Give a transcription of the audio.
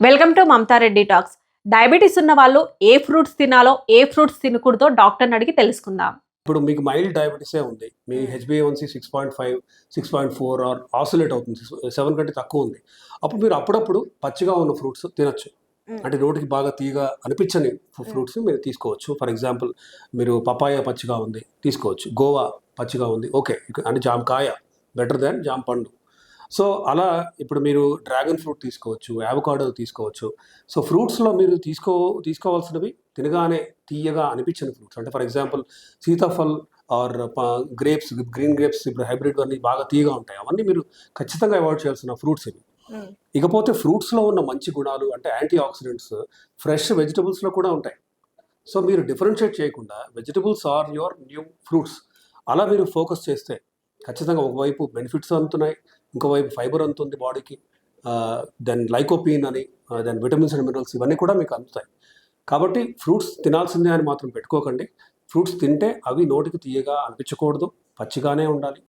Welcome to Mamata Reddy talks. Diabetes ఉన్న వాళ్ళు ఏ fruits తినాలో, ఏ ఫ్రూట్స్ తినకూడదో డాక్టర్ని అడిగి తెలుసుకుందాం. ఇప్పుడు మీకు మైల్డ్ డయాబెటీసే ఉంది, మీ హెచ్బిఏవన్సీ 6.5 6.4 ఆర్ ఆసిలేట్ అవుతుంది, 7 కంటే తక్కువ ఉంది. అప్పుడు మీరు అప్పుడప్పుడు పచ్చిగా ఉన్న ఫ్రూట్స్ తినచ్చు. అంటే నోటికి బాగా తీయగా అనిపించని ఫ్రూట్స్ మీరు తీసుకోవచ్చు. ఫర్ ఎగ్జాంపుల్, మీరు పపాయ పచ్చిగా ఉంది తీసుకోవచ్చు, గోవా పచ్చిగా ఉంది, ఓకే. అంటే జామకాయ బెటర్ దాన్ జామ పండు. సో అలా ఇప్పుడు మీరు డ్రాగన్ ఫ్రూట్ తీసుకోవచ్చు, యావకాడో తీసుకోవచ్చు. సో ఫ్రూట్స్లో మీరు తీసుకోవాల్సినవి తినగానే తీయగా అనిపించిన ఫ్రూట్స్. అంటే ఫర్ ఎగ్జాంపుల్ సీతాఫల్ ఆర్ గ్రేప్స్, గ్రీన్ గ్రేప్స్, ఇప్పుడు హైబ్రిడ్ అన్నీ బాగా తీయగా ఉంటాయి. అవన్నీ మీరు ఖచ్చితంగా అవాయిడ్ చేయాల్సిన ఫ్రూట్స్ ఇవి. ఇకపోతే ఫ్రూట్స్లో ఉన్న మంచి గుణాలు అంటే యాంటీ ఆక్సిడెంట్స్ ఫ్రెష్ వెజిటబుల్స్లో కూడా ఉంటాయి. సో మీరు డిఫరెన్షియేట్ చేయకుండా vegetables or your new fruits అలా మీరు ఫోకస్ చేస్తే ఖచ్చితంగా ఒకవైపు బెనిఫిట్స్ అందుతున్నాయి, ఇంకోవైపు ఫైబర్ అందుతుంది బాడీకి, దెన్ లైకోపీన్ అని, దెన్ విటమిన్స్ అండ్ మినరల్స్ ఇవన్నీ కూడా మీకు అందుతాయి. కాబట్టి ఫ్రూట్స్ తినాల్సిందే అని మాత్రం పెట్టుకోకండి. ఫ్రూట్స్ తింటే అవి నోటికి తీయగా అనిపించకూడదు, పచ్చిగానే ఉండాలి.